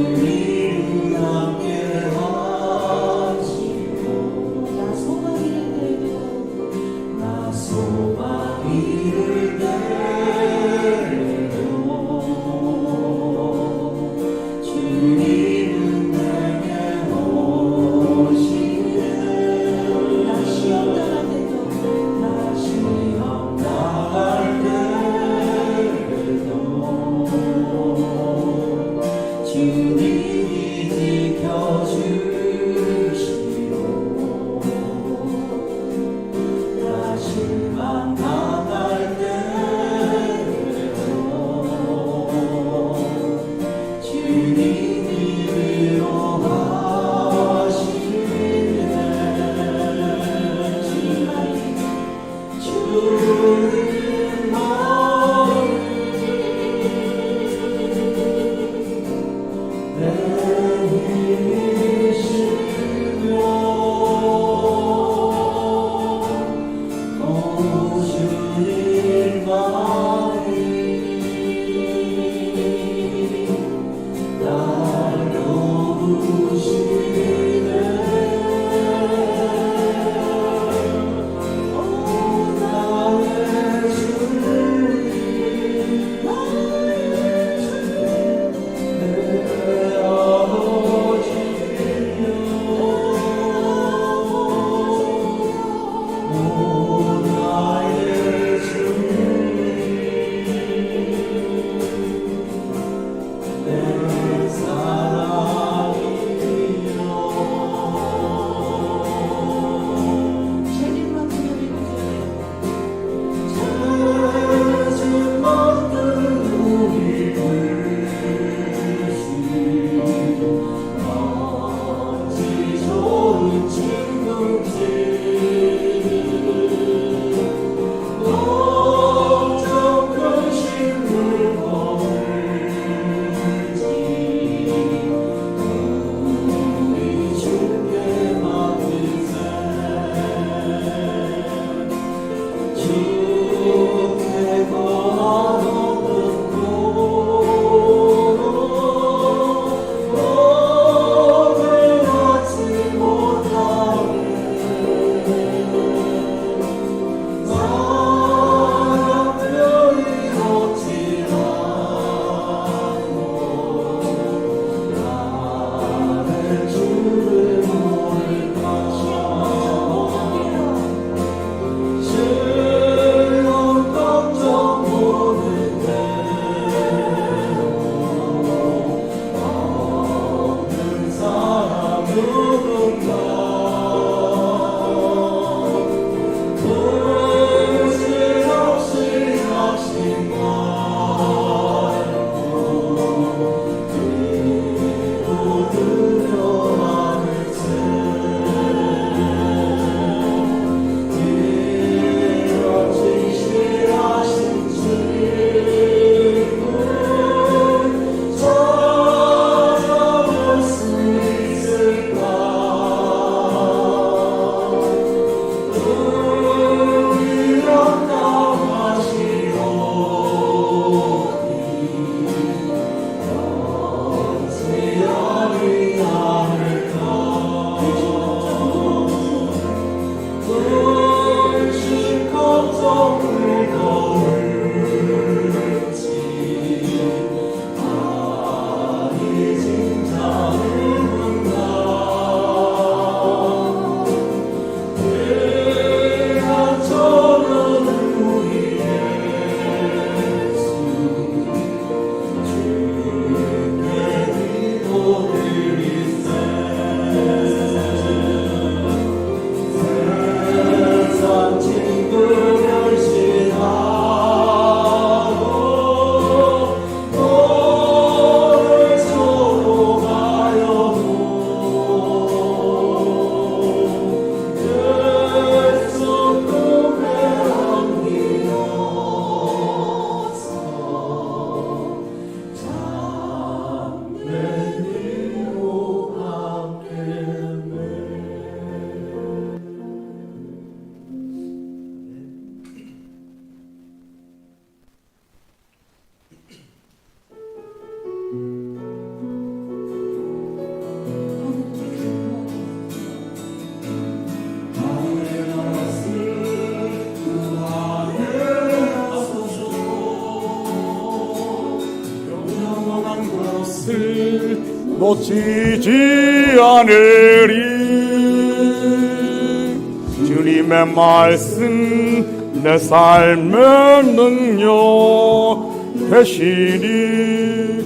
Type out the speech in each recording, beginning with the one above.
주님 함께 하시고 소망이 놓치지 않으리. 주님의 말씀 내 삶의 능력 되시니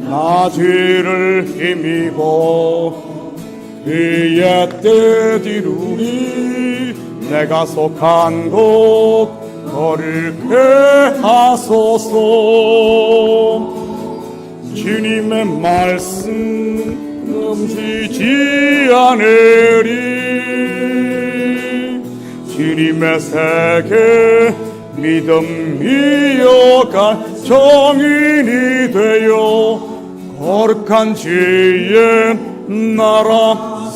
나 죄를 힘입어 그의 뜻 이루리. 내가 속한 곳 거룩해 하소서. 주님의 말씀 넘치지 않으리. 주님의 세계 믿음 이어갈 정인이 되어 거룩한 지의 나라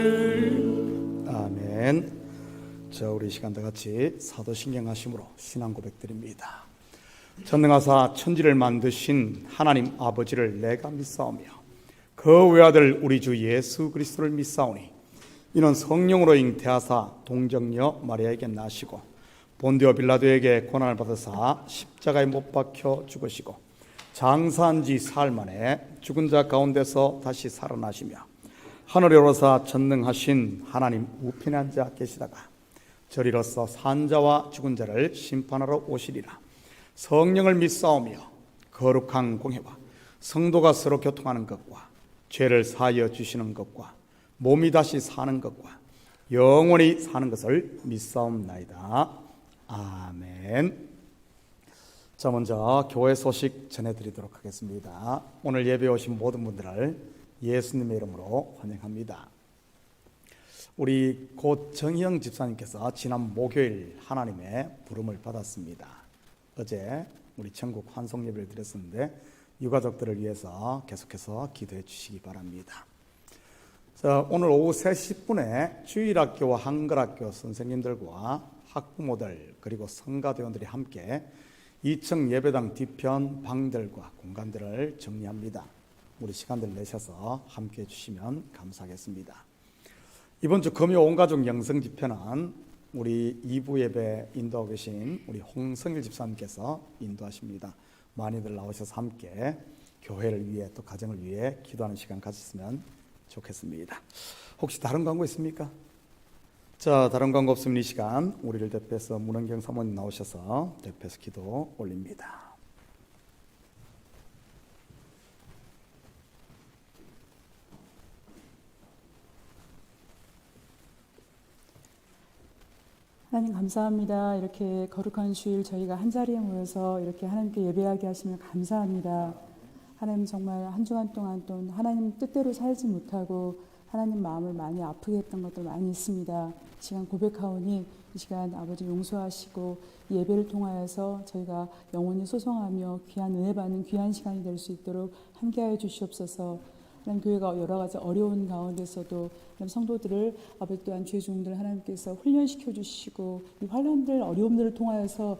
세워가리. 아멘. 자, 우리 시간 다 같이 사도신경 하심으로 신앙 고백드립니다. 전능하사 천지를 만드신 하나님 아버지를 내가 믿사오며 그 외아들 우리 주 예수 그리스도를 믿사오니 이는 성령으로 잉태하사 동정녀 마리아에게 나시고 본디오 빌라도에게 고난을 받으사 십자가에 못 박혀 죽으시고 장사한 지 사흘 만에 죽은 자 가운데서 다시 살아나시며 하늘에 오르사 전능하신 하나님 우편에 앉아 계시다가 저리로서 산자와 죽은 자를 심판하러 오시리라. 성령을 믿사오며 거룩한 공회와 성도가 서로 교통하는 것과 죄를 사하여 주시는 것과 몸이 다시 사는 것과 영원히 사는 것을 믿사옵나이다. 아멘. 자, 먼저 교회 소식 전해드리도록 하겠습니다. 오늘 예배에 오신 모든 분들을 예수님의 이름으로 환영합니다. 우리 고 정희영 집사님께서 지난 목요일 하나님의 부름을 받았습니다. 어제 우리 천국 환송 예배를 드렸었는데 유가족들을 위해서 계속해서 기도해 주시기 바랍니다. 자, 오늘 오후 3시 10분에 주일학교와 한글학교 선생님들과 학부모들 그리고 성가대원들이 함께 2층 예배당 뒤편 방들과 공간들을 정리합니다. 우리 시간들 내셔서 함께 해주시면 감사하겠습니다. 이번 주 금요 온가족 영성 집회는 우리 2부 예배 인도하고 계신 우리 홍성일 집사님께서 인도하십니다. 많이들 나오셔서 함께 교회를 위해 또 가정을 위해 기도하는 시간 가졌으면 좋겠습니다. 혹시 다른 광고 있습니까? 자, 다른 광고 없으면 이 시간 우리를 대표해서 문은경 사모님 나오셔서 대표해서 기도 올립니다. 하나님 감사합니다. 이렇게 거룩한 주일 저희가 한자리에 모여서 이렇게 하나님께 예배하게 하시면 감사합니다. 하나님 정말 한 주간 동안 또 하나님 뜻대로 살지 못하고 하나님 마음을 많이 아프게 했던 것도 많이 있습니다. 이 시간 고백하오니 이 시간 아버지 용서하시고 예배를 통하여서 저희가 영원히 소송하며 귀한 은혜 받는 귀한 시간이 될 수 있도록 함께하여 주시옵소서. 하나님 교회가 여러 가지 어려운 가운데서도 하나님 성도들을 아버지 또한 주의 종들 하나님께서 훈련시켜 주시고 이 환란들 어려움들을 통하여서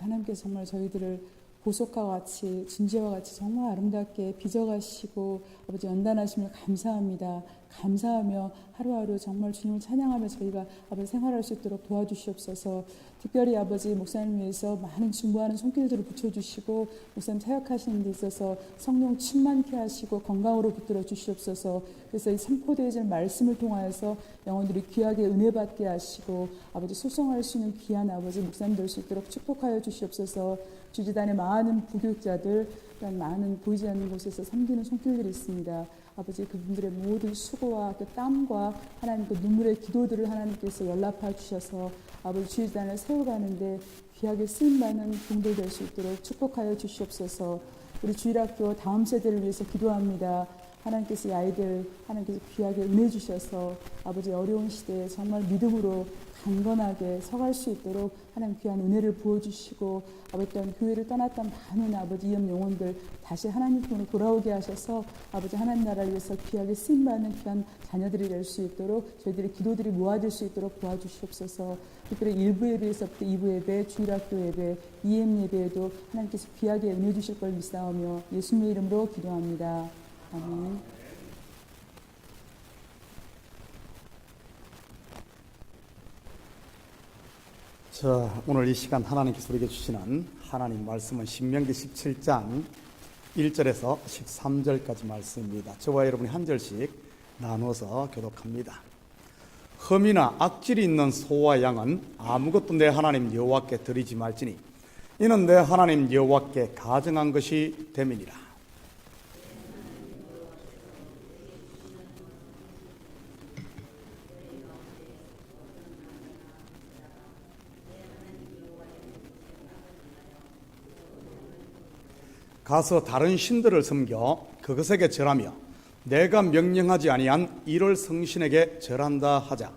하나님께서 정말 저희들을 보석과 같이 진지와 같이 정말 아름답게 빚어가시고 아버지 연단하심을 감사합니다. 감사하며 하루하루 정말 주님을 찬양하며 저희가 아버지 생활할 수 있도록 도와주시옵소서. 특별히 아버지 목사님 위해서 많은 중보하는 손길들을 붙여주시고 목사님 사역하시는 데 있어서 성령 충만케 하시고 건강으로 붙들어 주시옵소서. 그래서 이 선포되어질 말씀을 통하여서 영혼들이 귀하게 은혜 받게 하시고 아버지 소송할 수 있는 귀한 아버지 목사님 될 수 있도록 축복하여 주시옵소서. 주지단의 많은 부교육자들 또한 많은 보이지 않는 곳에서 섬기는 손길들이 있습니다. 아버지 그분들의 모든 수고와 그 땀과 하나님 그 눈물의 기도들을 하나님께서 연락해 주셔서 아버지 주지단을 세워가는데 귀하게 쓰임받는 종들 될 수 있도록 축복하여 주시옵소서. 우리 주일학교 다음 세대를 위해서 기도합니다. 하나님께서 이 아이들 하나님께서 귀하게 은혜 주셔서 아버지 어려운 시대에 정말 믿음으로 강건하게 서갈 수 있도록 하나님 귀한 은혜를 부어주시고 아버지 또한 교회를 떠났던 많은 아버지 이음 영혼들 다시 하나님 편으로 돌아오게 하셔서 아버지 하나님 나라를 위해서 귀하게 쓰임받는 귀한 자녀들이 될 수 있도록 저희들의 기도들이 모아질 수 있도록 도와주시옵소서. 특별히 1부 예배에서부터 2부 예배, 주일학교 예배, EM 예배에도 하나님께서 귀하게 은혜 주실 걸 믿사오며 예수님의 이름으로 기도합니다. 아멘. 자, 오늘 이 시간 하나님께서 우리에게 주시는 하나님 말씀은 신명기 17장 1절에서 13절까지 말씀입니다. 저와 여러분이 한 절씩 나누어서 교독합니다. 흠이나 악질이 있는 소와 양은 아무것도 내 하나님 여호와께 드리지 말지니 이는 내 하나님 여호와께 가증한 것이 됨이니라. 가서 다른 신들을 섬겨 그것에게 절하며 내가 명령하지 아니한 이를 성신에게 절한다 하자.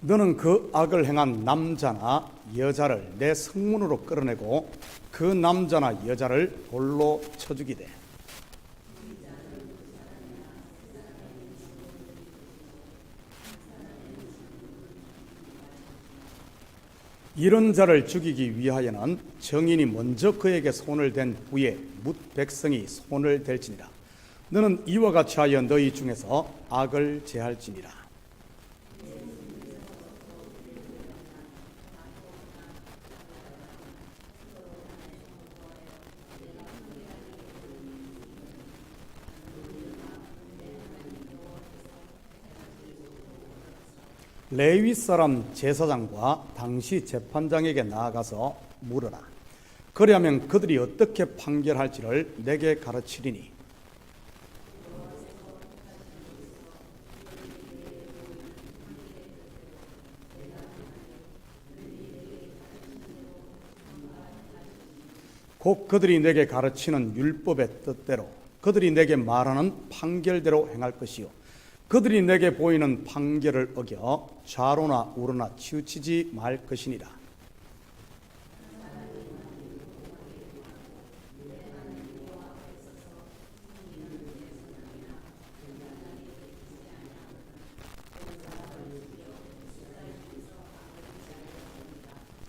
너는 그 악을 행한 남자나 여자를 내 성문으로 끌어내고 그 남자나 여자를 돌로 쳐 죽이되 이런 자를 죽이기 위하여는 정인이 먼저 그에게 손을 댄 후에 뭇 백성이 손을 댈지니라. 너는 이와 같이 하여 너희 중에서 악을 제할지니라. 레위 사람 제사장과 당시 재판장에게 나아가서 물으라. 그리하면 그들이 어떻게 판결할지를 내게 가르치리니 곧 그들이 내게 가르치는 율법의 뜻대로 그들이 내게 말하는 판결대로 행할 것이요 그들이 내게 보이는 판결을 어겨 좌로나 우로나 치우치지 말 것이니라.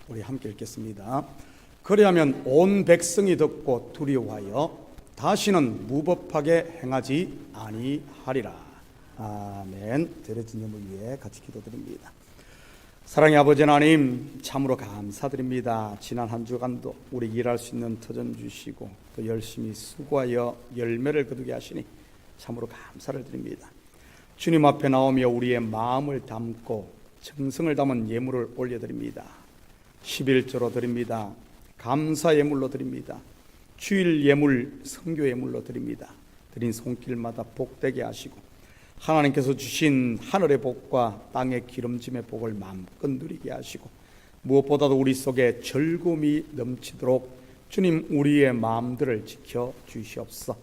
우리 함께 읽겠습니다. 그리하면 온 백성이 듣고 두려워하여 다시는 무법하게 행하지 아니하리라. 아멘. 드려진 예물 위에 같이 기도드립니다. 사랑의 아버지 하나님, 참으로 감사드립니다. 지난 한 주간도 우리 일할 수 있는 터전 주시고 또 열심히 수고하여 열매를 거두게 하시니 참으로 감사를 드립니다. 주님 앞에 나오며 우리의 마음을 담고 정성을 담은 예물을 올려드립니다. 11조로 드립니다. 감사 예물로 드립니다. 주일 예물, 성교 예물로 드립니다. 드린 손길마다 복되게 하시고 하나님께서 주신 하늘의 복과 땅의 기름짐의 복을 마음껏 누리게 하시고 무엇보다도 우리 속에 즐거움이 넘치도록 주님 우리의 마음들을 지켜 주시옵소서.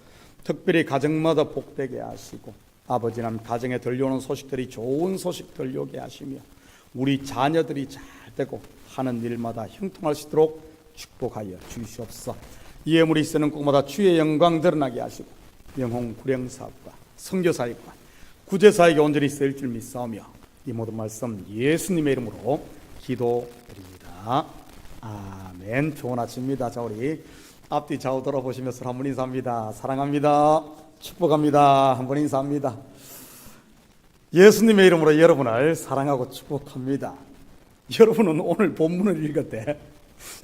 특별히 가정마다 복되게 하시고 아버지 하나님 가정에 들려오는 소식들이 좋은 소식 들려오게 하시며 우리 자녀들이 잘 되고 하는 일마다 형통할 수 있도록 축복하여 주시옵소서. 이 예물이 쓰는 곳마다 주의 영광 드러나게 하시고 영혼 구령사업과 선교사역과 구제사에게 온전히 쓰일 줄 믿사오며 이 모든 말씀 예수님의 이름으로 기도드립니다. 아멘. 좋은 아침입니다. 자, 우리 앞뒤 좌우 돌아보시면서 한번 인사합니다. 사랑합니다. 축복합니다. 한번 인사합니다. 예수님의 이름으로 여러분을 사랑하고 축복합니다. 여러분은 오늘 본문을 읽을 때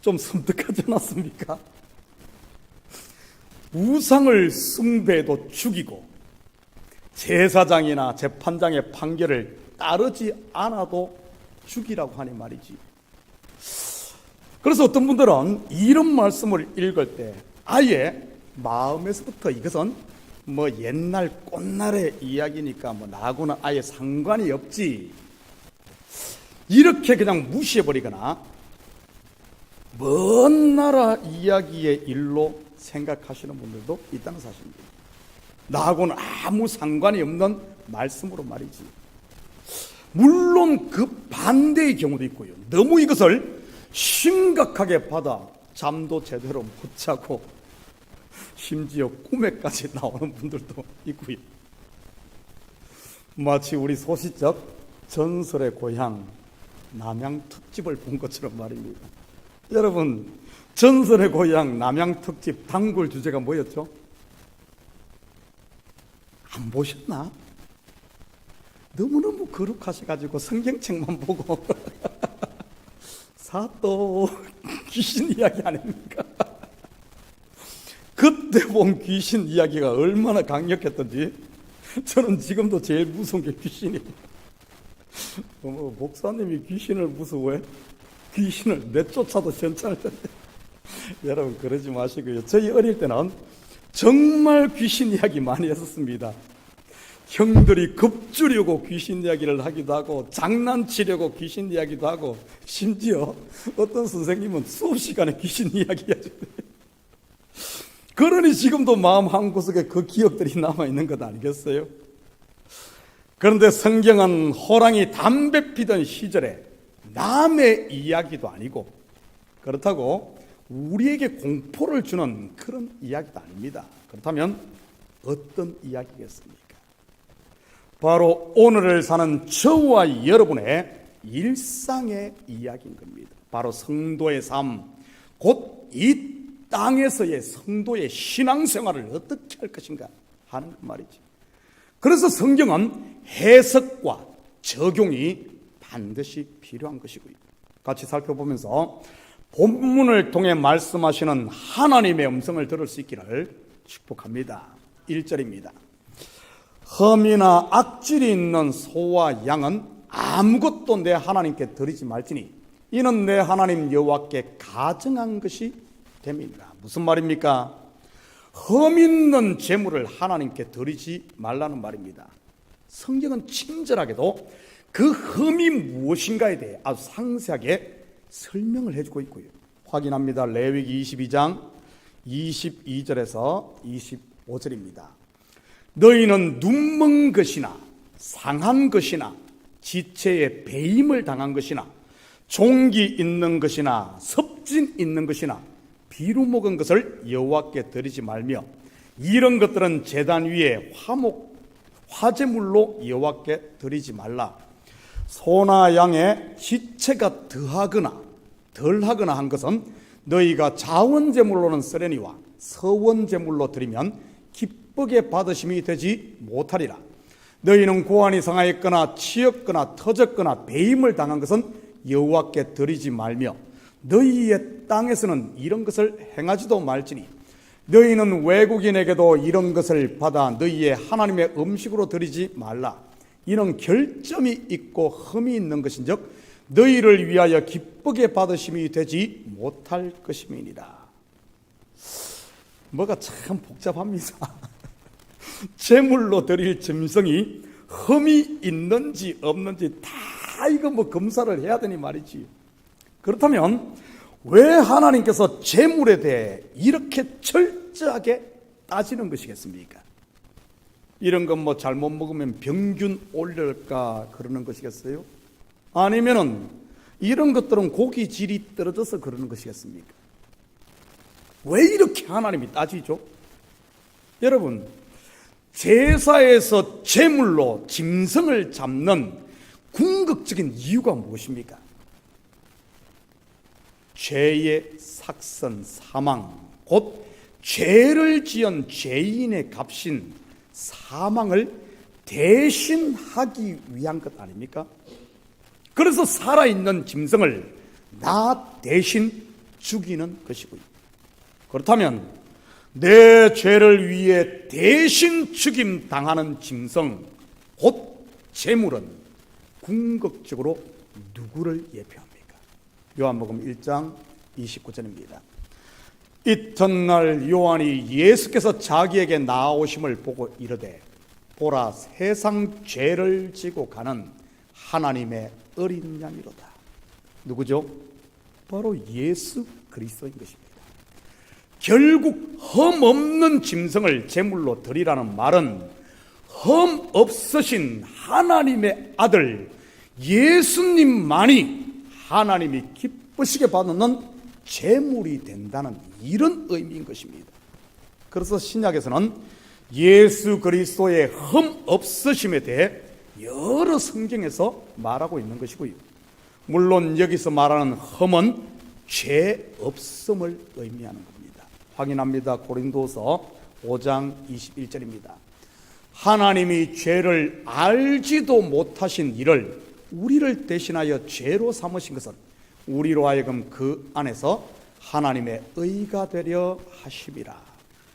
좀 섬뜩하지 않았습니까? 우상을 숭배해도 죽이고 제사장이나 재판장의 판결을 따르지 않아도 죽이라고 하니 말이지. 그래서 어떤 분들은 이런 말씀을 읽을 때 아예 마음에서부터 이것은 뭐 옛날 꽃날의 이야기니까 뭐 나하고는 아예 상관이 없지 이렇게 그냥 무시해버리거나 먼 나라 이야기의 일로 생각하시는 분들도 있다는 사실입니다. 나하고는 아무 상관이 없는 말씀으로 말이지. 물론 그 반대의 경우도 있고요. 너무 이것을 심각하게 받아 잠도 제대로 못 자고 심지어 꿈에까지 나오는 분들도 있고요. 마치 우리 소시적 전설의 고향 남양 특집을 본 것처럼 말입니다. 여러분, 전설의 고향 남양 특집 단골 주제가 뭐였죠? 안 보셨나? 너무너무 거룩하셔가지고 성경책만 보고 사또 귀신 이야기 아닙니까? 그때 본 귀신 이야기가 얼마나 강력했던지 저는 지금도 제일 무서운 게 귀신이에요. 목사님이 귀신을 무서워해? 귀신을 내쫓아도 괜찮을 텐데. 여러분 그러지 마시고요. 저희 어릴 때는 정말 귀신 이야기 많이 했었습니다. 형들이 겁주려고 귀신 이야기를 하기도 하고 장난치려고 귀신 이야기도 하고 심지어 어떤 선생님은 수업 시간에 귀신 이야기 하죠. 그러니 지금도 마음 한구석에 그 기억들이 남아있는 것 아니겠어요? 그런데 성경은 호랑이 담배 피던 시절에 남의 이야기도 아니고 그렇다고 우리에게 공포를 주는 그런 이야기도 아닙니다. 그렇다면 어떤 이야기겠습니까? 바로 오늘을 사는 저와 여러분의 일상의 이야기인 겁니다. 바로 성도의 삶, 곧 이 땅에서의 성도의 신앙생활을 어떻게 할 것인가 하는 말이죠. 그래서 성경은 해석과 적용이 반드시 필요한 것이고요. 같이 살펴보면서 본문을 통해 말씀하시는 하나님의 음성을 들을 수 있기를 축복합니다. 1절입니다. 흠이나 악질이 있는 소와 양은 아무것도 내 하나님께 드리지 말지니 이는 내 하나님 여호와께 가증한 것이 됨이니라. 무슨 말입니까? 흠 있는 재물을 하나님께 드리지 말라는 말입니다. 성경은 친절하게도 그 흠이 무엇인가에 대해 아주 상세하게 설명을 해주고 있고요. 확인합니다. 레위기 22장 22절에서 25절입니다. 너희는 눈먼 것이나 상한 것이나 지체에 배임을 당한 것이나 종기 있는 것이나 섭진 있는 것이나 비루 먹은 것을 여호와께 드리지 말며 이런 것들은 제단 위에 화제물로 여호와께 드리지 말라. 소나 양의 지체가 더하거나 덜하거나 한 것은 너희가 자원제물로는 쓰려니와 서원제물로 드리면 기쁘게 받으심이 되지 못하리라. 너희는 고안이 상하였거나 치였거나 터졌거나 배임을 당한 것은 여호와께 드리지 말며 너희의 땅에서는 이런 것을 행하지도 말지니 너희는 외국인에게도 이런 것을 받아 너희의 하나님의 음식으로 드리지 말라. 이는 결점이 있고 흠이 있는 것인즉 너희를 위하여 기쁘게 받으심이 되지 못할 것임이니라. 뭐가 참 복잡합니다. 제물로 드릴 짐승이 흠이 있는지 없는지 다 이거 검사를 해야 되니 말이지. 그렇다면 왜 하나님께서 제물에 대해 이렇게 철저하게 따지는 것이겠습니까? 이런 건 잘못 먹으면 병균 올릴까 그러는 것이겠어요? 아니면은 이런 것들은 고기 질이 떨어져서 그러는 것이겠습니까? 왜 이렇게 하나님이 따지죠? 여러분, 제사에서 제물로 짐승을 잡는 궁극적인 이유가 무엇입니까? 죄의 삭선 사망, 곧 죄를 지은 죄인의 값인 사망을 대신하기 위한 것 아닙니까? 그래서 살아있는 짐승을 나 대신 죽이는 것이고요. 그렇다면 내 죄를 위해 대신 죽임 당하는 짐승, 곧 제물은 궁극적으로 누구를 예표합니까? 요한복음 1장 29절입니다. 이튿날 요한이 예수께서 자기에게 나아오심을 보고 이르되 보라 세상 죄를 지고 가는 하나님의 어린 양이로다. 누구죠? 바로 예수 그리스도인 것입니다. 결국 흠 없는 짐승을 제물로 드리라는 말은 흠 없으신 하나님의 아들 예수님만이 하나님이 기쁘시게 받는 제물이 된다는 이런 의미인 것입니다. 그래서 신약에서는 예수 그리스도의 흠 없으심에 대해 여러 성경에서 말하고 있는 것이고요. 물론 여기서 말하는 흠은 죄 없음을 의미하는 겁니다. 확인합니다. 고린도서 5장 21절입니다. 하나님이 죄를 알지도 못하신 이를 우리를 대신하여 죄로 삼으신 것은 우리로 하여금 그 안에서 하나님의 의가 되려 하심이라.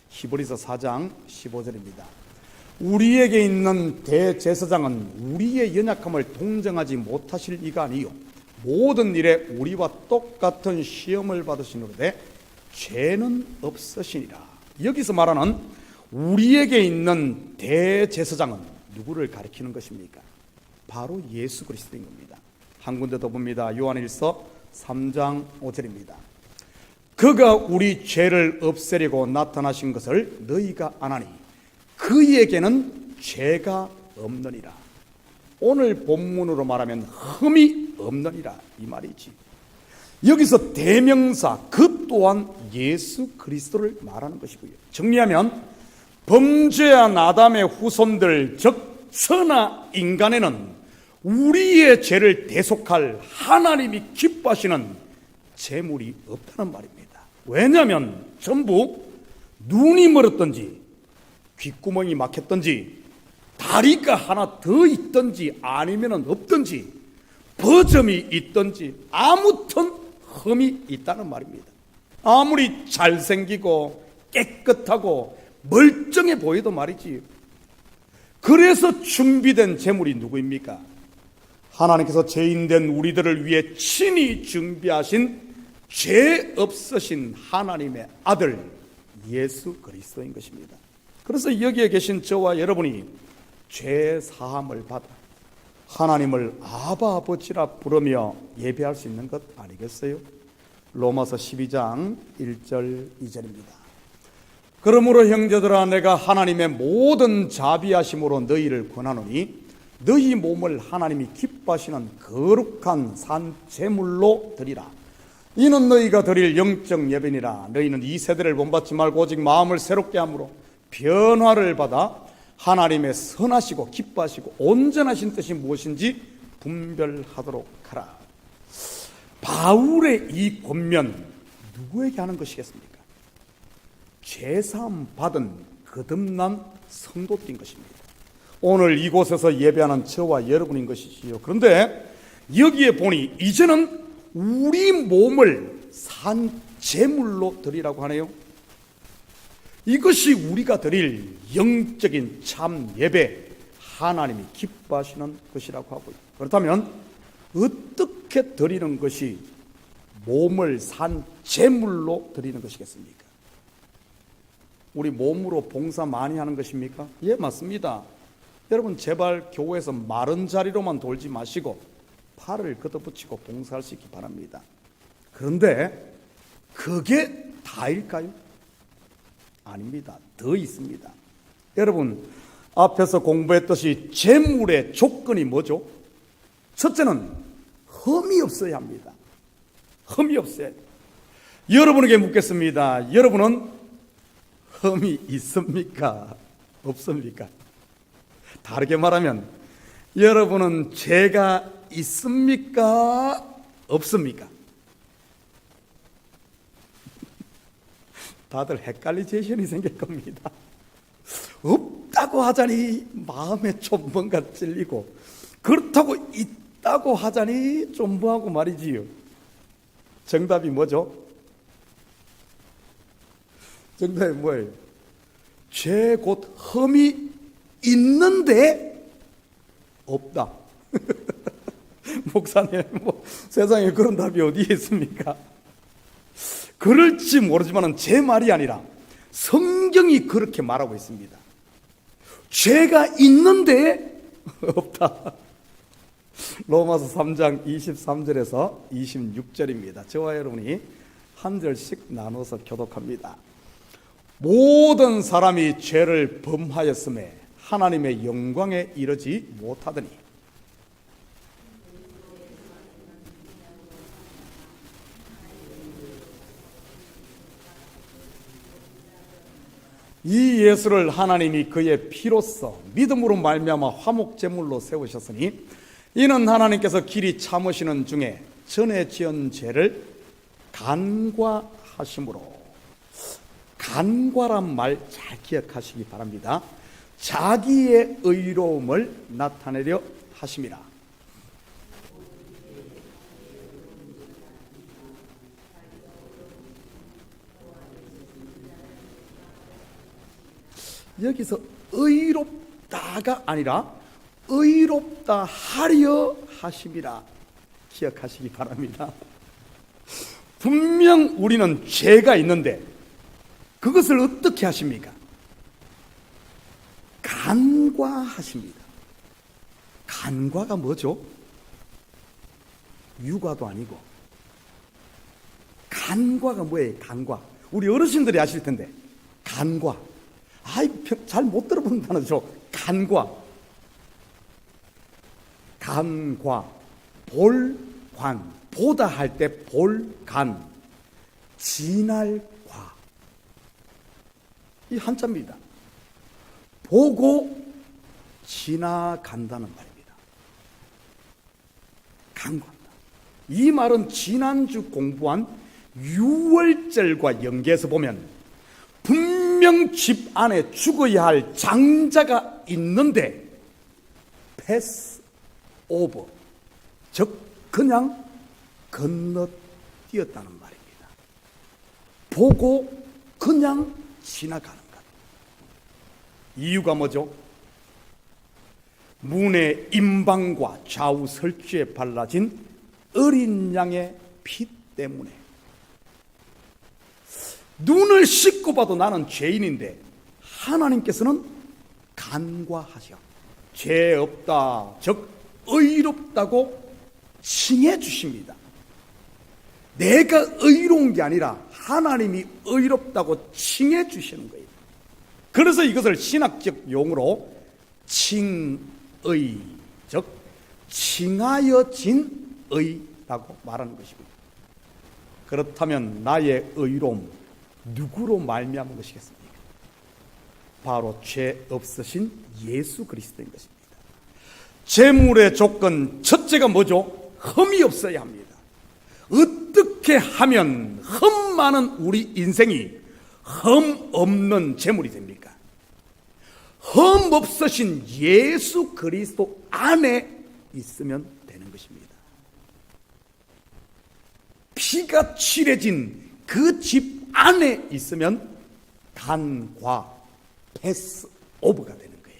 히브리서 4장 15절입니다. 우리에게 있는 대제사장은 우리의 연약함을 동정하지 못하실 이가 아니요 모든 일에 우리와 똑같은 시험을 받으시노되 죄는 없으시니라. 여기서 말하는 우리에게 있는 대제사장은 누구를 가리키는 것입니까? 바로 예수 그리스도인 겁니다. 한 군데 더 봅니다. 요한일서 3장 5절입니다. 그가 우리 죄를 없애려고 나타나신 것을 너희가 아나니 그에게는 죄가 없느니라. 오늘 본문으로 말하면 흠이 없느니라 이 말이지. 여기서 대명사 그 또한 예수 그리스도를 말하는 것이고요. 정리하면 범죄한 아담의 후손들 즉 선한 인간에는 우리의 죄를 대속할 하나님이 기뻐하시는 재물이 없다는 말입니다. 왜냐하면 전부 눈이 멀었든지 귓구멍이 막혔든지 다리가 하나 더 있든지 아니면 없든지 버점이 있든지 아무튼 흠이 있다는 말입니다. 아무리 잘생기고 깨끗하고 멀쩡해 보여도 말이지. 그래서 준비된 제물이 누구입니까? 하나님께서 죄인된 우리들을 위해 친히 준비하신 죄 없으신 하나님의 아들 예수 그리스도인 것입니다. 그래서 여기에 계신 저와 여러분이 죄 사함을 받아 하나님을 아바 아버지라 부르며 예배할 수 있는 것 아니겠어요? 로마서 12장 1절 2절입니다. 그러므로 형제들아 내가 하나님의 모든 자비하심으로 너희를 권하노니 너희 몸을 하나님이 기뻐하시는 거룩한 산 제물로 드리라. 이는 너희가 드릴 영적 예배니라. 너희는 이 세대를 본받지 말고 오직 마음을 새롭게 함으로 변화를 받아 하나님의 선하시고 기뻐하시고 온전하신 뜻이 무엇인지 분별하도록 하라. 바울의 이 권면 누구에게 하는 것이겠습니까? 죄사함 받은 거듭난 성도들인 것입니다. 오늘 이곳에서 예배하는 저와 여러분인 것이지요. 그런데 여기에 보니 이제는 우리 몸을 산 제물로 드리라고 하네요. 이것이 우리가 드릴 영적인 참 예배, 하나님이 기뻐하시는 것이라고 하고요. 그렇다면 어떻게 드리는 것이 몸을 산 제물로 드리는 것이겠습니까? 우리 몸으로 봉사 많이 하는 것입니까? 예, 맞습니다. 여러분 제발 교회에서 마른 자리로만 돌지 마시고 팔을 걷어붙이고 봉사할 수 있기 바랍니다. 그런데 그게 다일까요? 아닙니다. 더 있습니다. 여러분 앞에서 공부했듯이 제물의 조건이 뭐죠? 첫째는 흠이 없어야 합니다. 흠이 없어야 해요. 여러분에게 묻겠습니다. 여러분은 흠이 있습니까? 없습니까? 다르게 말하면 여러분은 죄가 있습니까? 없습니까? 다들 헷갈리제션이 생길 겁니다. 없다고 하자니 마음에 좀 뭔가 찔리고 그렇다고 있다고 하자니 좀 뭐하고 말이지요. 정답이 뭐죠? 정답이 뭐예요? 죄 곧 흠이 있는데 없다. 목사님, 세상에 그런 답이 어디에 있습니까? 그럴지 모르지만 제 말이 아니라 성경이 그렇게 말하고 있습니다. 죄가 있는데 없다. 로마서 3장 23절에서 26절입니다. 저와 여러분이 한 절씩 나눠서 교독합니다. 모든 사람이 죄를 범하였음에 하나님의 영광에 이르지 못하더니 이 예수를 하나님이 그의 피로써 믿음으로 말미암아 화목제물로 세우셨으니 이는 하나님께서 길이 참으시는 중에 전에 지은 죄를 간과하심으로. 간과란 말 잘 기억하시기 바랍니다. 자기의 의로움을 나타내려 하심이라. 여기서 의롭다가 아니라 의롭다 하려 하심이라 기억하시기 바랍니다. 분명 우리는 죄가 있는데 그것을 어떻게 하십니까? 간과하십니다. 간과가 뭐죠? 육아도 아니고. 간과가 뭐예요? 간과. 우리 어르신들이 아실 텐데 간과. 잘 못 들어본 단어죠. 간과. 간과. 볼관. 보다 할 때 볼간. 지날과. 이 한자입니다. 보고 지나간다는 말입니다. 간과한다. 이 말은 지난주 공부한 6월절과 연계해서 보면 분명 집 안에 죽어야 할 장자가 있는데 패스 오버, 즉 그냥 건너뛰었다는 말입니다. 보고 그냥 지나가는 것. 이유가 뭐죠? 문의 임방과 좌우 설주에 발라진 어린 양의 피 때문에. 눈을 씻고 봐도 나는 죄인인데 하나님께서는 간과하셔. 죄 없다, 즉 의롭다고 칭해 주십니다. 내가 의로운 게 아니라 하나님이 의롭다고 칭해 주시는 거예요. 그래서 이것을 신학적 용어로 칭의, 즉 칭하여진 의라고 말하는 것이고요. 그렇다면 나의 의로움 누구로 말미암은 것이겠습니까? 바로 죄 없으신 예수 그리스도인 것입니다. 재물의 조건 첫째가 뭐죠? 흠이 없어야 합니다. 어떻게 하면 흠 많은 우리 인생이 흠 없는 재물이 됩니까? 흠 없으신 예수 그리스도 안에 있으면 되는 것입니다. 피가 칠해진 그 집 안에 있으면 간과 패스 오버가 되는 거예요.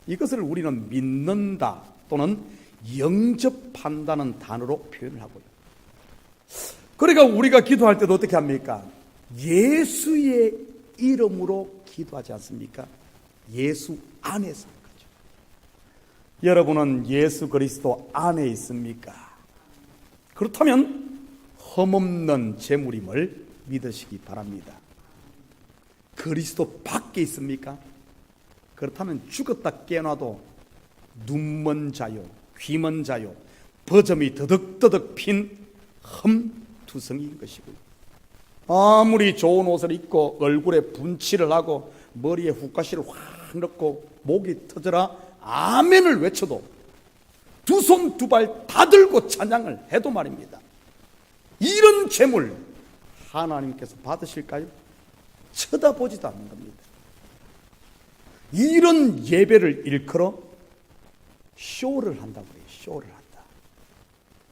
이것을 우리는 믿는다 또는 영접한다는 단어로 표현을 하고요. 그러니까 우리가 기도할 때도 어떻게 합니까? 예수의 이름으로 기도하지 않습니까? 예수 안에서 하는 거죠. 여러분은 예수 그리스도 안에 있습니까? 그렇다면 흠없는 재물임을 믿으시기 바랍니다. 그리스도 밖에 있습니까? 그렇다면 죽었다 깨어나도 눈먼 자요, 귀먼 자요, 버점이 더덕더덕 핀 흠투성이인 것이고요. 아무리 좋은 옷을 입고 얼굴에 분칠을 하고 머리에 훅가시를 확 넣고 목이 터져라 아멘을 외쳐도 두 손 두 발 다 들고 찬양을 해도 말입니다. 이런 재물 하나님께서 받으실까요? 쳐다보지도 않는 겁니다. 이런 예배를 일컬어 쇼를 한다고 해요. 쇼를 한다.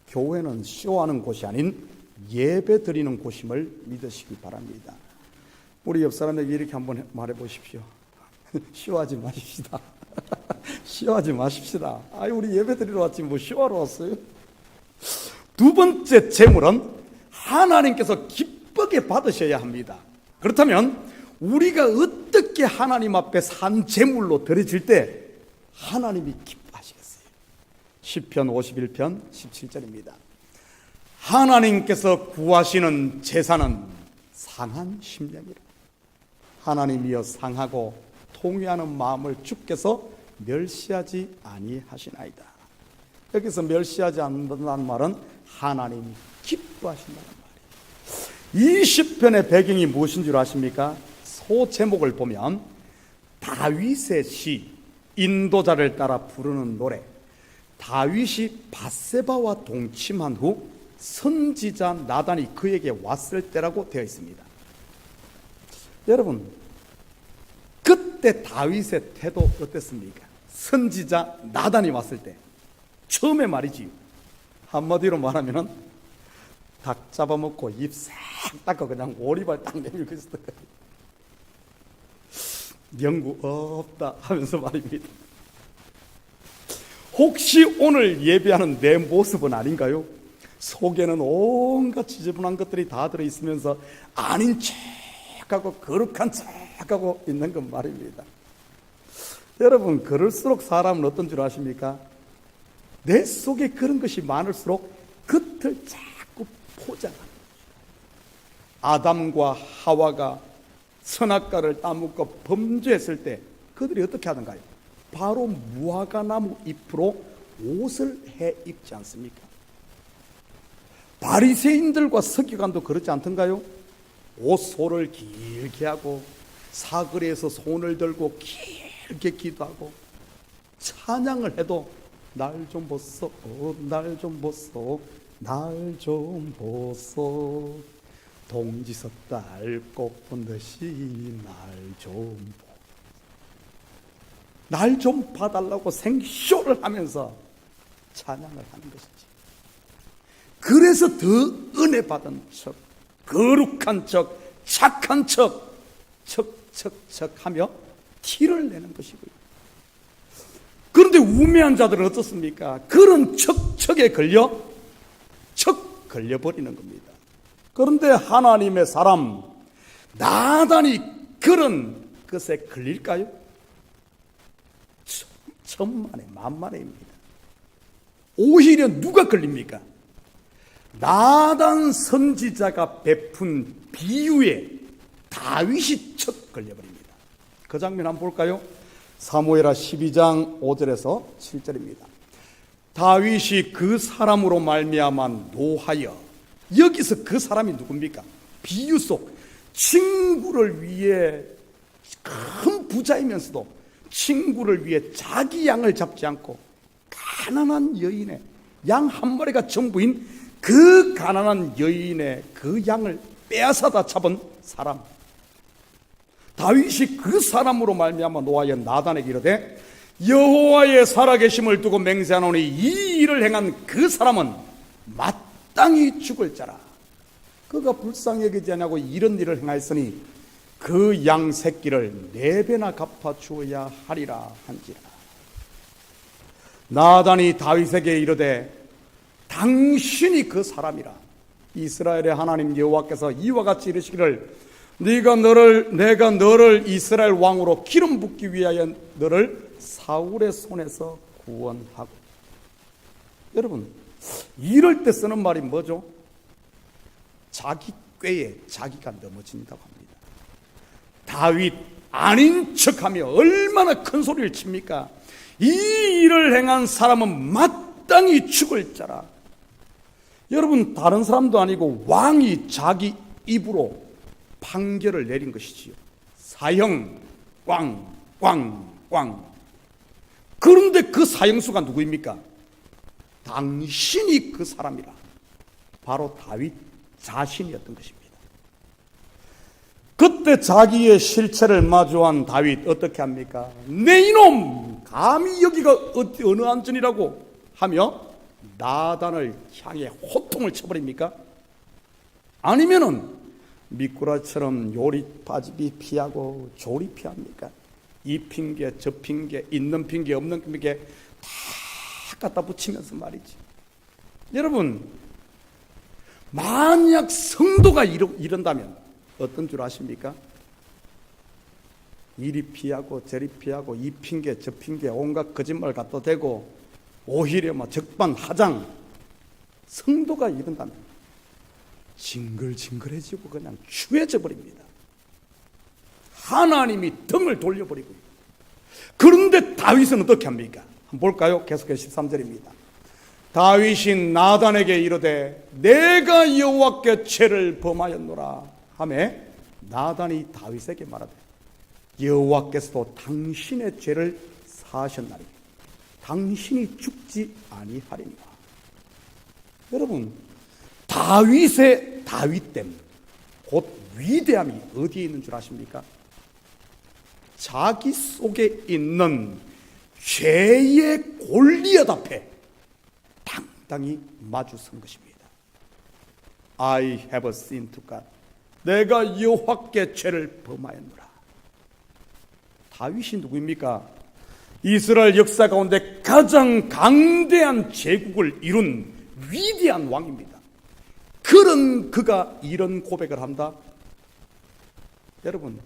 교회는 쇼하는 곳이 아닌 예배 드리는 곳임을 믿으시기 바랍니다. 우리 옆 사람에게 이렇게 한번 말해 보십시오. 쇼하지 마십시다. 쇼하지 마십시다. 우리 예배 드리러 왔지 뭐 쇼하러 왔어요? 두 번째 재물은 하나님께서 기쁘게 받으셔야 합니다. 그렇다면 우리가 어떻게 하나님 앞에 산 재물로 드려질 때 하나님이 기뻐하시겠어요? 시편 51편 17절입니다. 하나님께서 구하시는 제사는 상한 심령이라. 하나님이여 상하고 통회하는 마음을 주께서 멸시하지 아니하시나이다. 여기서 멸시하지 않는다는 말은 하나님이 기뻐하신다는 말이에요. 이 시편의 배경이 무엇인 줄 아십니까? 소 제목을 보면 다윗의 시, 인도자를 따라 부르는 노래. 다윗이 밧세바와 동침한 후 선지자 나단이 그에게 왔을 때라고 되어 있습니다. 여러분, 그때 다윗의 태도 어땠습니까? 선지자 나단이 왔을 때 처음에 말이지, 한마디로 말하면 닭 잡아먹고 입 싹 닦고 그냥 오리발 딱 내밀고 있었던 거예요. 영구 없다 하면서 말입니다. 혹시 오늘 예배하는 내 모습은 아닌가요? 속에는 온갖 지저분한 것들이 다 들어있으면서 아닌 척하고 거룩한 척하고 있는 건 말입니다. 여러분, 그럴수록 사람은 어떤 줄 아십니까? 내 속에 그런 것이 많을수록 겉을 자꾸 포장합니다. 아담과 하와가 선악과를 따먹고 범죄했을 때 그들이 어떻게 하던가요? 바로 무화과나무 잎으로 옷을 해 입지 않습니까? 바리새인들과 서기관도 그렇지 않던가요? 옷소를 길게 하고 사거리에서 손을 들고 길게 기도하고 찬양을 해도 날 좀 보소, 날 좀 보소, 날 좀 보소, 동지서 딸 꽃본 듯이 날 좀 봐달라고 생쇼를 하면서 찬양을 하는 것이지. 그래서 더 은혜 받은 척, 거룩한 척, 착한 척, 척하며 티를 내는 것이고요. 그런데 우매한 자들은 어떻습니까? 그런 척에 걸려버리는 겁니다. 그런데 하나님의 사람 나단이 그런 것에 걸릴까요? 천만에 만만해입니다. 오히려 누가 걸립니까? 나단 선지자가 베푼 비유에 다윗이 척 걸려버립니다. 그 장면 한번 볼까요? 사무엘하 12장 5절에서 7절입니다. 다윗이 그 사람으로 말미암아 노하여, 여기서 그 사람이 누굽니까? 비유 속 친구를 위해 큰 부자이면서도 친구를 위해 자기 양을 잡지 않고 가난한 여인의 양 한 마리가 전부인 그 가난한 여인의 그 양을 빼앗아다 잡은 사람, 다윗이 그 사람으로 말미암아 노하여 나단에게 이르되 여호와의 살아계심을 두고 맹세하노니 이 일을 행한 그 사람은 마땅히 죽을 자라. 그가 불쌍히 여기지 아니하고 이런 일을 행하였으니 그 양 새끼를 4배나 갚아 주어야 하리라 한지라. 나단이 다윗에게 이르되 당신이 그 사람이라. 이스라엘의 하나님 여호와께서 이와 같이 이르시기를 내가 너를 이스라엘 왕으로 기름 붓기 위하여 너를 사울의 손에서 구원하고. 여러분, 이럴 때 쓰는 말이 뭐죠? 자기 꾀에 자기가 넘어진다고 합니다. 다윗 아닌 척하며 얼마나 큰 소리를 칩니까? 이 일을 행한 사람은 마땅히 죽을 자라. 여러분, 다른 사람도 아니고 왕이 자기 입으로 판결을 내린 것이지요. 사형 꽝. 그런데 그 사형수가 누구입니까? 당신이 그 사람이라. 바로 다윗 자신이었던 것입니다. 그때 자기의 실체를 마주한 다윗 어떻게 합니까? 내 이놈, 감히 여기가 어느 안전이라고 하며 나단을 향해 호통을 쳐버립니까? 아니면은 미꾸라처럼 요리파집이 피하고 조리 피합니까? 이 핑계 저 핑계, 있는 핑계 없는 핑계 다 갖다 붙이면서 말이지. 여러분, 만약 성도가 이런다면 어떤 줄 아십니까? 이리 피하고 저리 피하고 이 핑계 저 핑계 온갖 거짓말 갖다 대고 오히려 적반하장. 성도가 이런다면 징글징글해지고 그냥 추해져 버립니다. 하나님이 등을 돌려버리고. 그런데 다윗은 어떻게 합니까? 한번 볼까요? 계속해서 13절입니다. 다윗이 나단에게 이르되 내가 여호와께 죄를 범하였노라 하며 나단이 다윗에게 말하되 여호와께서도 당신의 죄를 사하셨나니 당신이 죽지 아니하리라. 여러분, 다윗의 다윗됨, 곧 위대함이 어디에 있는 줄 아십니까? 자기 속에 있는 죄의 골리앗 앞에 당당히 마주선 것입니다. I have sinned to God. 내가 여호와께 죄를 범하였노라. 다윗이 누구입니까? 이스라엘 역사 가운데 가장 강대한 제국을 이룬 위대한 왕입니다. 그런 그가 이런 고백을 한다? 여러분,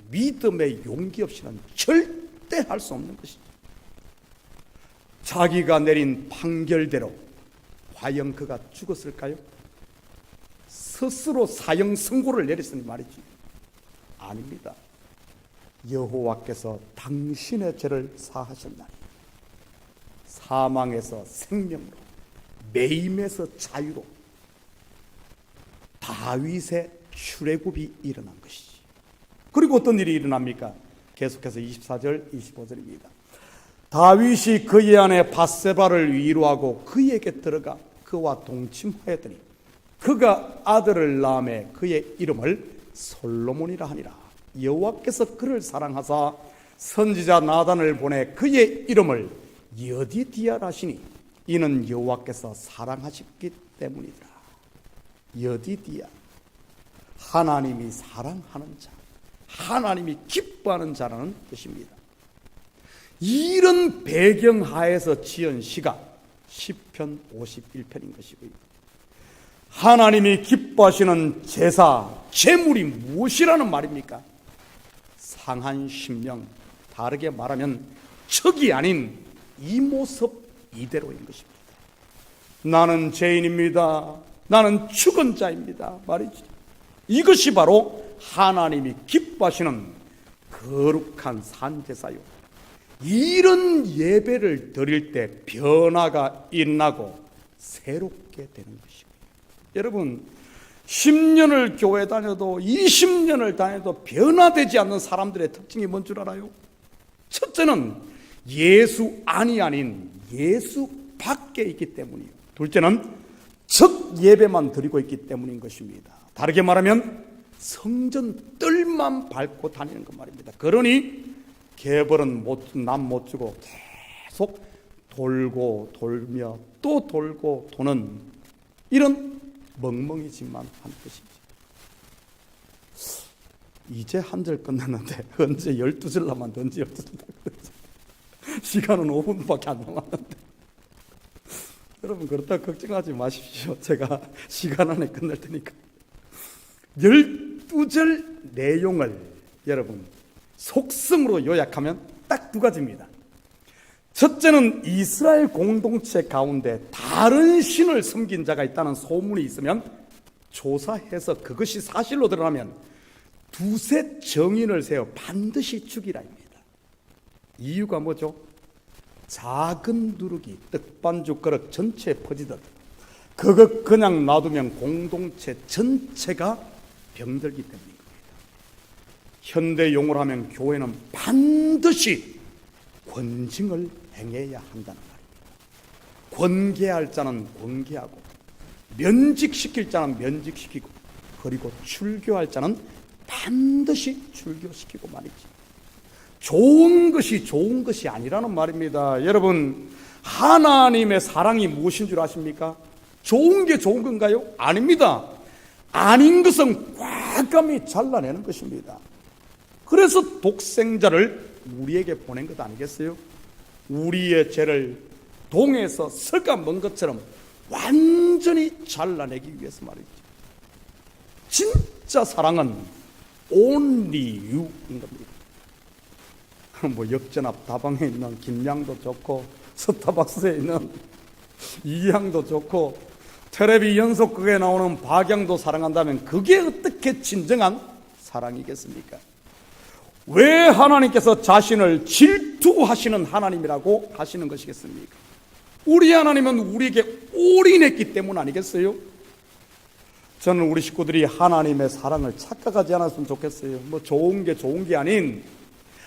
믿음의 용기 없이는 절대 할 수 없는 것이죠. 자기가 내린 판결대로 과연 그가 죽었을까요? 스스로 사형 선고를 내렸으니 말이지. 아닙니다. 여호와께서 당신의 죄를 사하셨나니 사망에서 생명으로, 매임에서 자유로 다윗의 출애굽이 일어난 것이지. 그리고 어떤 일이 일어납니까? 계속해서 24절, 25절입니다. 다윗이 그의 아내 밧세바를 위로하고 그에게 들어가 그와 동침하였더니 그가 아들을 낳음에 그의 이름을 솔로몬이라 하니라. 여호와께서 그를 사랑하사 선지자 나단을 보내 그의 이름을 여디디아라 하시니 이는 여호와께서 사랑하셨기 때문이더라. 여디디아, 하나님이 사랑하는 자, 하나님이 기뻐하는 자라는 뜻입니다. 이런 배경 하에서 지은 시가 시편 51편인 것이고요. 하나님이 기뻐하시는 제사, 제물이 무엇이라는 말입니까? 상한 심령, 다르게 말하면 척이 아닌 이 모습 이대로인 것입니다. 나는 죄인입니다. 나는 죽은 자입니다. 말이지. 이것이 바로 하나님이 기뻐하시는 거룩한 산제사요. 이런 예배를 드릴 때 변화가 일어나고 새롭게 되는 것입니다. 여러분, 10년을 교회 다녀도 20년을 다녀도 변화되지 않는 사람들의 특징이 뭔 줄 알아요? 첫째는 예수 안이 아닌 예수 밖에 있기 때문이에요. 둘째는 첫 예배만 드리고 있기 때문인 것입니다. 다르게 말하면 성전 뜰만 밟고 다니는 것 말입니다. 그러니 개벌은 남 못 주고 계속 돌고 돌며 또 돌고 도는 이런 멍멍이지만 한 것이죠. 이제 한 절 끝났는데 언제 12절 남았는데 언제 12절 남았는데 시간은 5분밖에 안 남았는데 여러분 그렇다고 걱정하지 마십시오. 제가 시간 안에 끝낼 테니까 12절 내용을 여러분 속성으로 요약하면 딱 두 가지입니다. 첫째는 이스라엘 공동체 가운데 다른 신을 섬긴 자가 있다는 소문이 있으면 조사해서 그것이 사실로 드러나면 두세 정인을 세워 반드시 죽이라입니다. 이유가 뭐죠? 작은 누룩이 떡반죽 그릇 전체에 퍼지듯 그것 그냥 놔두면 공동체 전체가 병들기 때문입니다. 현대 용어로 하면 교회는 반드시 권징을 행해야 한다는 말입니다. 권계할 자는 권계하고 면직시킬 자는 면직시키고 그리고 출교할 자는 반드시 출교시키고 말이지. 좋은 것이 좋은 것이 아니라는 말입니다. 여러분, 하나님의 사랑이 무엇인 줄 아십니까? 좋은 게 좋은 건가요? 아닙니다. 아닌 것은 과감히 잘라내는 것입니다. 그래서 독생자를 우리에게 보낸 것 아니겠어요? 우리의 죄를 동에서 서가 먼 것처럼 완전히 잘라내기 위해서 말이죠. 진짜 사랑은 only you인 겁니다. 뭐 역전압 다방에 있는 김양도 좋고 스타벅스에 있는 이양도 좋고 텔레비 연속극에 나오는 박양도 사랑한다면 그게 어떻게 진정한 사랑이겠습니까? 왜 하나님께서 자신을 질투하시는 하나님이라고 하시는 것이겠습니까? 우리 하나님은 우리에게 올인했기 때문 아니겠어요? 저는 우리 식구들이 하나님의 사랑을 착각하지 않았으면 좋겠어요. 뭐 좋은 게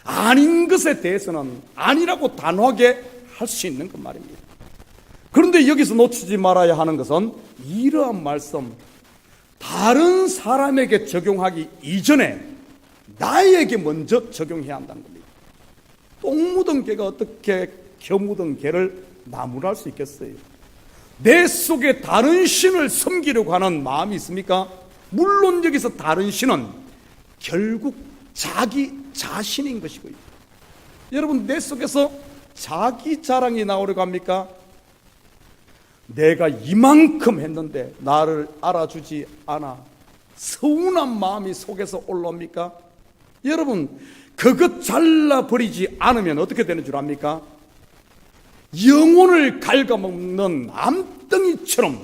아닌 것에 대해서는 아니라고 단호하게 할 수 있는 것 말입니다. 그런데 여기서 놓치지 말아야 하는 것은 이러한 말씀, 다른 사람에게 적용하기 이전에 나에게 먼저 적용해야 한다는 겁니다. 똥 묻은 개가 어떻게 겨 묻은 개를 나무랄 수 있겠어요? 내 속에 다른 신을 섬기려고 하는 마음이 있습니까? 물론 여기서 다른 신은 결국 자기 자신인 것이고요. 여러분, 내 속에서 자기 자랑이 나오려고 합니까? 내가 이만큼 했는데 나를 알아주지 않아 서운한 마음이 속에서 올라옵니까? 여러분, 그것 잘라버리지 않으면 어떻게 되는 줄 압니까? 영혼을 갉아먹는 암덩이처럼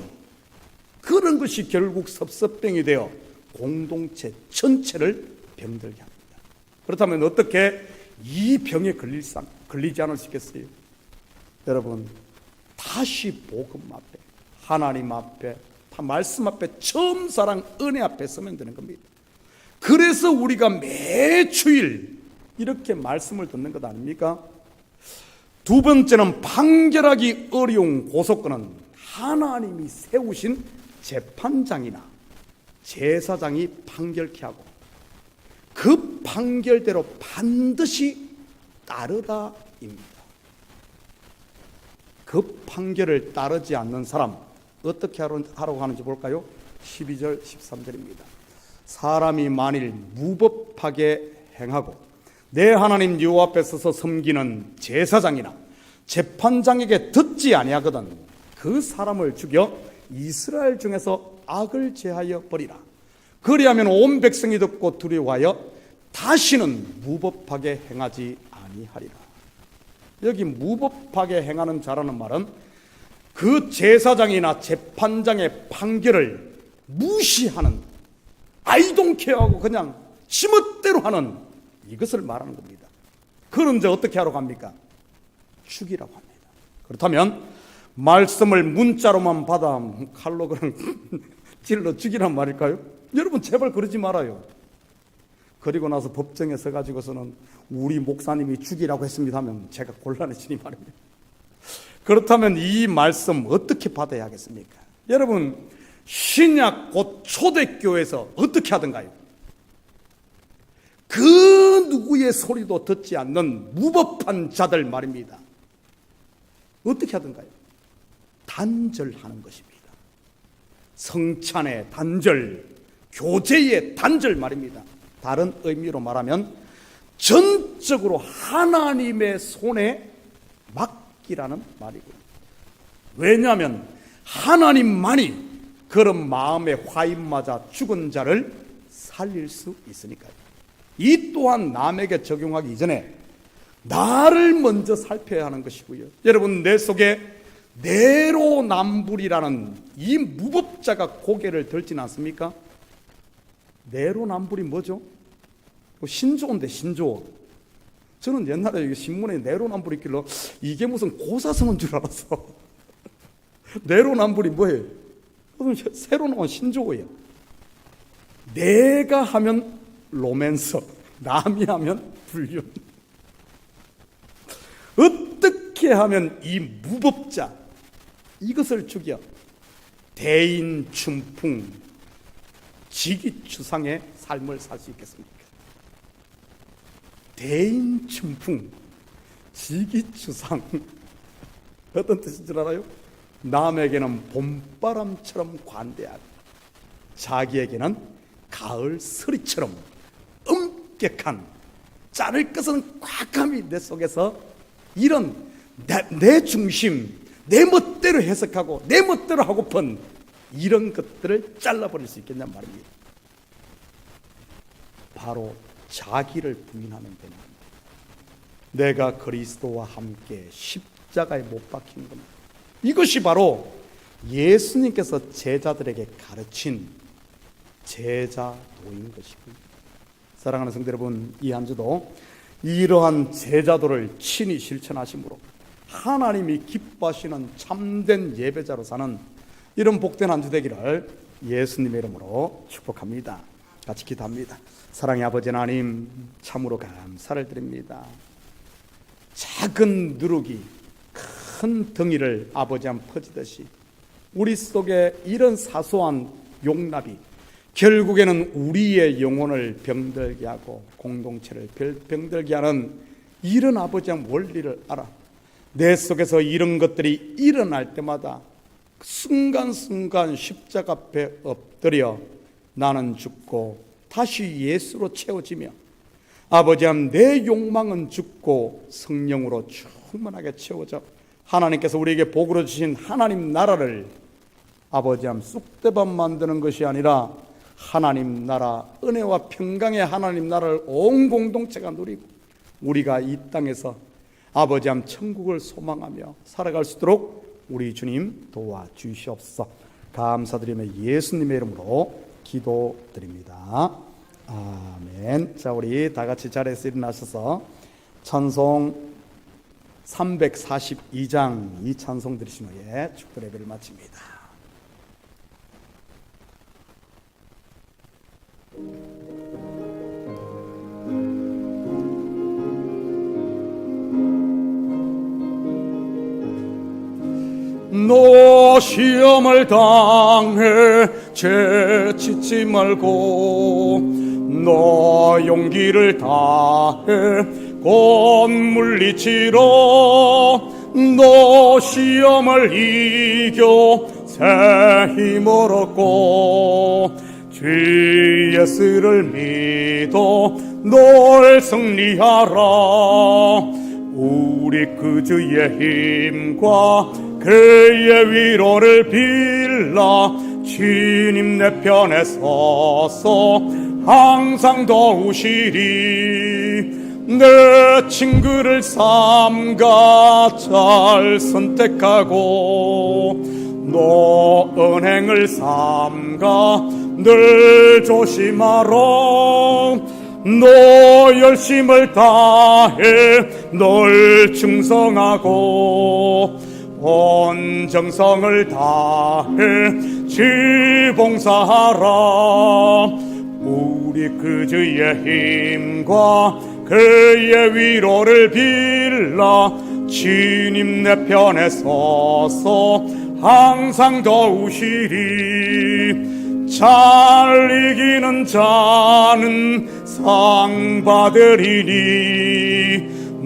그런 것이 결국 섭섭병이 되어 공동체 전체를 병들게 합니다. 그렇다면 어떻게 이 병에 걸리지 않을 수 있겠어요? 여러분, 다시 복음 앞에, 하나님 앞에, 말씀 앞에, 처음 사랑 은혜 앞에 서면 되는 겁니다. 그래서 우리가 매주일 이렇게 말씀을 듣는 것 아닙니까? 두 번째는 판결하기 어려운 고소권은 하나님이 세우신 재판장이나 제사장이 판결케 하고 그 판결대로 반드시 따르라입니다. 그 판결을 따르지 않는 사람 어떻게 하라고 하는지 볼까요? 12절 13절입니다. 사람이 만일 무법하게 행하고 내 하나님 여호와 앞에 서서 섬기는 제사장이나 재판장에게 듣지 아니하거든 그 사람을 죽여 이스라엘 중에서 악을 제하여 버리라. 그리하면 온 백성이 듣고 두려워하여 다시는 무법하게 행하지 아니하리라. 여기 무법하게 행하는 자라는 말은 그 제사장이나 재판장의 판결을 무시하는, 아이동케어하고 그냥 지멋대로 하는 이것을 말하는 겁니다. 그런 자 어떻게 하라고 합니까? 죽이라고 합니다. 그렇다면 말씀을 문자로만 받아 칼로 그냥 찔러 죽이란 말일까요? 여러분, 제발 그러지 말아요. 그리고 나서 법정에 서가지고서는 우리 목사님이 죽이라고 했습니다 하면 제가 곤란해지니 말입니다. 그렇다면 이 말씀 어떻게 받아야 하겠습니까? 여러분, 신약 곧 초대교회에서 어떻게 하던가요? 그 누구의 소리도 듣지 않는 무법한 자들 말입니다. 어떻게 하던가요? 단절하는 것입니다. 성찬의 단절, 교제의 단절 말입니다. 다른 의미로 말하면 전적으로 하나님의 손에 맡기라는 말이고요. 왜냐하면 하나님만이 그런 마음의 화인 맞아 죽은 자를 살릴 수 있으니까요. 이 또한 남에게 적용하기 이전에 나를 먼저 살펴야 하는 것이고요. 여러분, 내 속에 내로남불이라는 이 무법자가 고개를 들지는 않습니까? 내로남불이 뭐죠? 신조어인데, 신조어. 저는 옛날에 신문에 내로남불이 있길래 이게 무슨 고사성어인 줄 알았어. 내로남불이 뭐예요? 새로 나온 신조어예요. 내가 하면 로맨서, 남이 하면 불륜. 어떻게 하면 이 무법자 이것을 죽여 대인춘풍 지기추상의 삶을 살 수 있겠습니까? 대인춘풍 지기추상 어떤 뜻인 줄 알아요? 남에게는 봄바람처럼 관대하고 자기에게는 가을 서리처럼 엄격한, 자를 것은 꽉감이 내 속에서 이런 내 중심, 내 멋대로 해석하고 내 멋대로 하고픈 이런 것들을 잘라버릴 수 있겠냔 말입니다. 바로 자기를 부인하면 되는 겁니다. 내가 그리스도와 함께 십자가에 못 박힌 겁니다. 이것이 바로 예수님께서 제자들에게 가르친 제자도인 것이고요. 사랑하는 성도 여러분, 이 한 주도 이러한 제자도를 친히 실천하심으로 하나님이 기뻐하시는 참된 예배자로 사는 이런 복된 한 주 되기를 예수님의 이름으로 축복합니다. 같이 기도합니다. 사랑의 아버지 하나님, 참으로 감사를 드립니다. 작은 누룩이 큰 덩이를 아버지 앞 퍼지듯이 우리 속에 이런 사소한 용납이 결국에는 우리의 영혼을 병들게 하고 공동체를 병들게 하는 이런 아버지 앞 원리를 알아. 내 속에서 이런 것들이 일어날 때마다 순간순간 십자가 앞에 엎드려 나는 죽고 다시 예수로 채워지며 아버지 앞 내 욕망은 죽고 성령으로 충만하게 채워져 하나님께서 우리에게 복으로 주신 하나님 나라를 아버지 앞 쑥대밭 만드는 것이 아니라 하나님 나라, 은혜와 평강의 하나님 나라를 온 공동체가 누리고 우리가 이 땅에서 아버지 앞 천국을 소망하며 살아갈 수 있도록 우리 주님 도와주시옵소서. 감사드리며 예수님의 이름으로 기도드립니다. 아멘. 자, 우리 다 같이 자리에서 일어나셔서 찬송 342장 이 찬송 들으신 후에 축도 예배를 마칩니다. 너 시험을 당해 채치지 말고 너 용기를 다해 곧 물리치러 너 시험을 이겨 새 힘을 얻고 주 예수를 믿어 널 승리하라. 우리 그 주의 힘과 그의 위로를 빌라. 주님 내 편에 서서 항상 도우시리. 내 친구를 삼가 잘 선택하고 너 은행을 삼가 늘 조심하라. 너 열심을 다해 널 충성하고 온 정성을 다해 주 봉사하라. 우리 그 주의 힘과 그의 위로를 빌라. 주님 내 편에 서서 항상 도우시리. 잘 이기는 자는 상 받으리니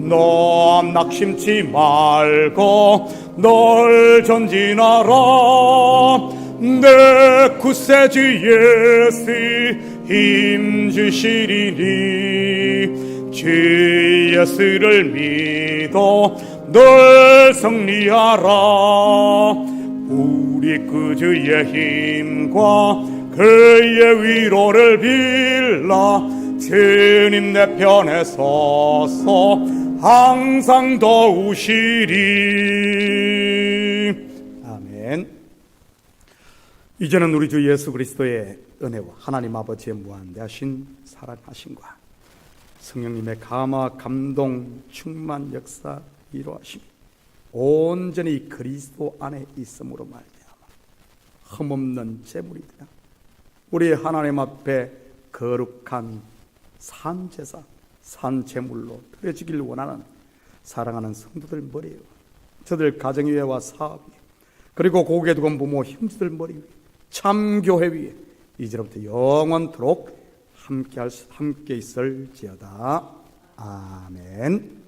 너 낙심치 말고 널 전진하라. 내 구세주 예수 힘 주시리니 주 예수를 믿어 널 승리하라. 우리 그 주의 힘과 그의 위로를 빌라. 주님 내 편에 서서 항상 도우시리. 아멘. 이제는 우리 주 예수 그리스도의 은혜와 하나님 아버지의 무한대하신 사랑하심과 성령님의 감화 감동 충만 역사 이루하심 온전히 그리스도 안에 있음으로 말미암아 흠없는 제물이 되어 우리 하나님 앞에 거룩한 산제사 산제물로 드려지길 원하는 사랑하는 성도들 머리 위에 저들 가정 위에와 사업 위에 그리고 고개 두고 부모 형제들 머리 위에 참교회 위에 이제부터 영원토록 함께 있을지어다. 아멘.